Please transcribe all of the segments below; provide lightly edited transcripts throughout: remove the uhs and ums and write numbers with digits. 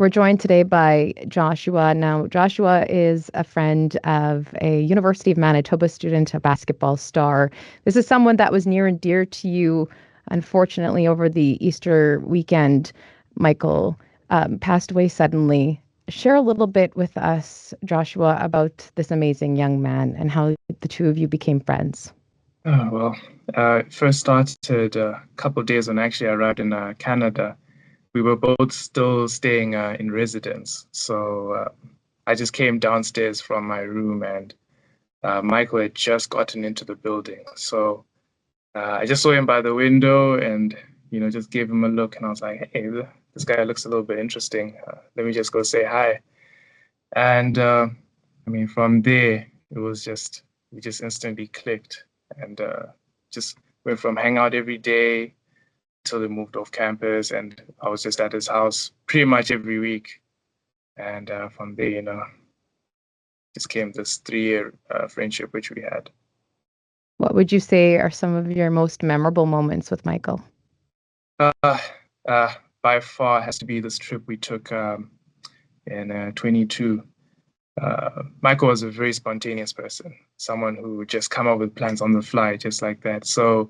We're joined today by Joshua. Now, Joshua is a friend of a University of Manitoba student, a basketball star. This is someone that was near and dear to you. Unfortunately, over the Easter weekend, Michael passed away suddenly. Share a little bit with us, Joshua, about this amazing young man and how the two of you became friends. It first started a couple of days when I actually arrived in Canada. We were both still staying in residence. So I just came downstairs from my room and Michael had just gotten into the building. So I just saw him by the window and, just gave him a look. And I was like, hey, this guy looks a little bit interesting. Let me just go say hi. And from there, we just instantly clicked and just went from hang out every day till they moved off campus. And I was just at his house pretty much every week. And from there, just came this 3-year friendship which we had. What would you say are some of your most memorable moments with Michael? By far has to be this trip we took in 22. Michael was a very spontaneous person, someone who would just come up with plans on the fly, just like that. So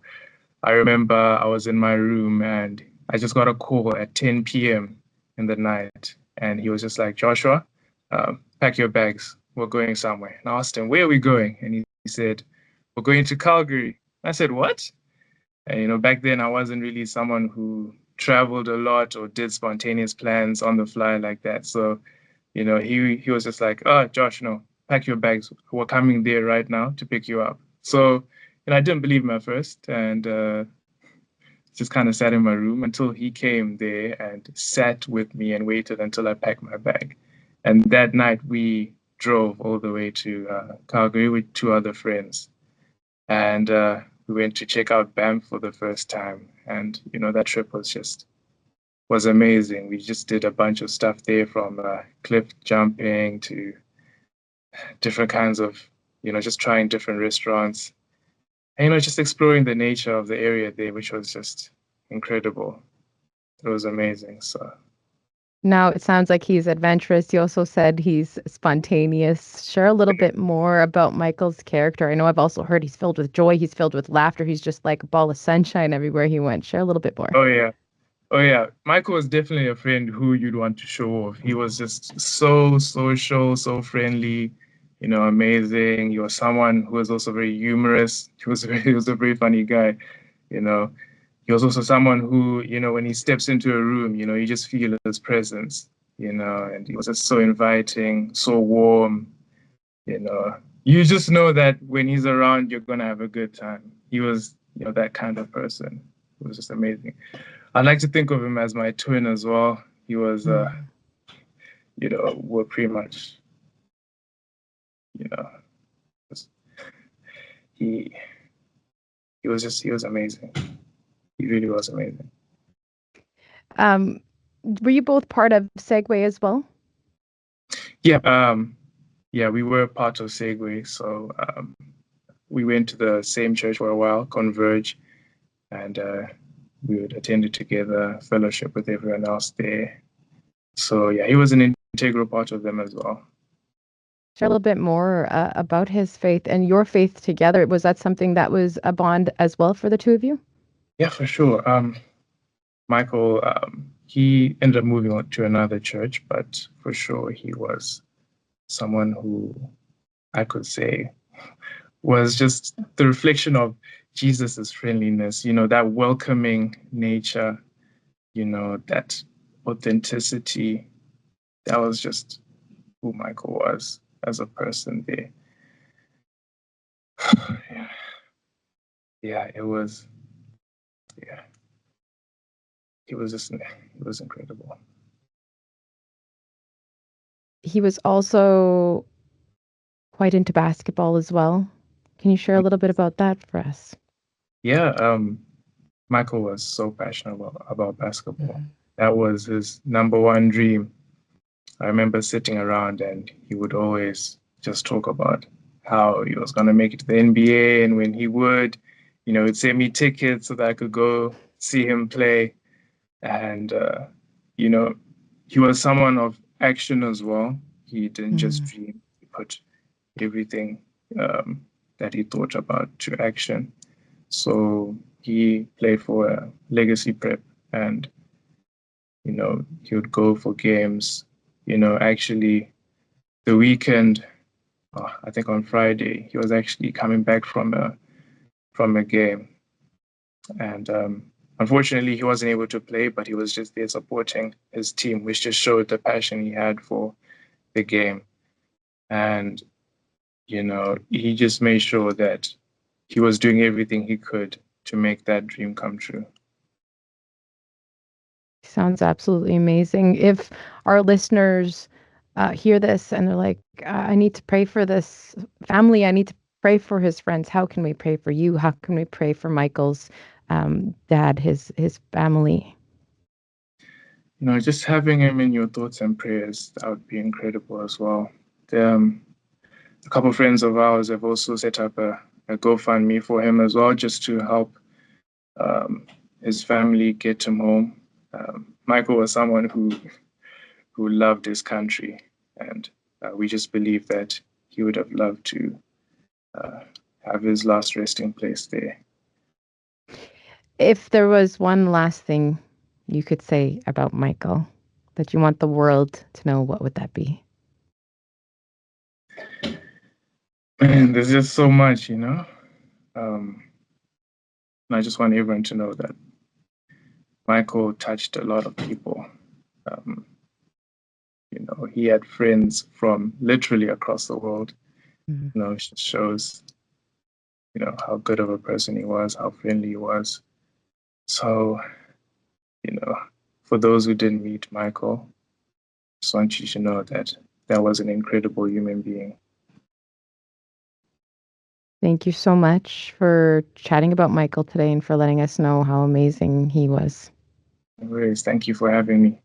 I remember I was in my room and I just got a call at 10 p.m. in the night. And he was just like, Joshua, pack your bags. We're going somewhere. And I asked him, where are we going? And he said, we're going to Calgary. I said, what? And, back then I wasn't really someone who traveled a lot or did spontaneous plans on the fly like that. So, he was just like, oh, Josh, no, pack your bags. We're coming there right now to pick you up. So, I didn't believe him at first and just kind of sat in my room until he came there and sat with me and waited until I packed my bag. And that night we drove all the way to Calgary with 2 other friends. And we went to check out Banff for the first time. And, that trip was amazing. We just did a bunch of stuff there from cliff jumping to different kinds of, just trying different restaurants. And, just exploring the nature of the area there, which was just incredible. It was amazing. So Now it sounds like he's adventurous. You also said he's spontaneous. Share a little bit more about Michael's character. I know I've also heard he's filled with joy, he's filled with laughter, he's just like a ball of sunshine everywhere he went. Share a little bit more. Oh yeah. Oh yeah. Michael was definitely a friend who you'd want to show off. He was just so social, so friendly, amazing. He was someone who was also very humorous. He was a very funny guy, you know. He was also someone who, when he steps into a room, you just feel his presence, and he was just so inviting, so warm, you know. You just know that when he's around, you're gonna have a good time. He was, that kind of person. It was just amazing. I like to think of him as my twin as well. He was, we're pretty much, you know, just, he he was amazing. He really was amazing. Were you both part of Segue as well? Yeah, we were part of Segue. So we went to the same church for a while, Converge, and we would attend it together, fellowship with everyone else there. So yeah, he was an integral part of them as well. Share a little bit more about his faith and your faith together. Was that something that was a bond as well for the two of you? Yeah, for sure. Michael, he ended up moving on to another church, but for sure he was someone who I could say was just the reflection of Jesus's friendliness, that welcoming nature, that authenticity. That was just who Michael was as a person there. Yeah, it was, yeah, it was incredible. He was also quite into basketball as well. Can you share a little bit about that for us? Yeah, Michael was so passionate about basketball. That was his number one dream. I remember sitting around and he would always just talk about how he was going to make it to the NBA. And when he would, he'd send me tickets so that I could go see him play. And, he was someone of action as well. He didn't just Mm. dream, he put everything that he thought about to action. So he played for a legacy prep, and he would go for games. Actually, the weekend, I think on Friday, he was actually coming back from a game, and unfortunately, he wasn't able to play, but he was just there supporting his team, which just showed the passion he had for the game. And he just made sure that he was doing everything he could to make that dream come true. Sounds absolutely amazing. If our listeners hear this and they're like, I need to pray for this family, I need to pray for his friends, how can we pray for you? How can we pray for Michael's dad, his family? Just having him in your thoughts and prayers, that would be incredible as well. A couple of friends of ours have also set up a GoFundMe for him as well, just to help his family get him home. Michael was someone who loved his country, and we just believe that he would have loved to have his last resting place there. If there was one last thing you could say about Michael that you want the world to know, what would that be? Man, there's just so much, and I just want everyone to know that Michael touched a lot of people. Um, he had friends from literally across the world. Mhm. It just shows, how good of a person he was, how friendly he was. So, you know, for those who didn't meet Michael, just want you to know that that was an incredible human being. Thank you so much for chatting about Michael today and for letting us know how amazing he was. Anyways, thank you for having me.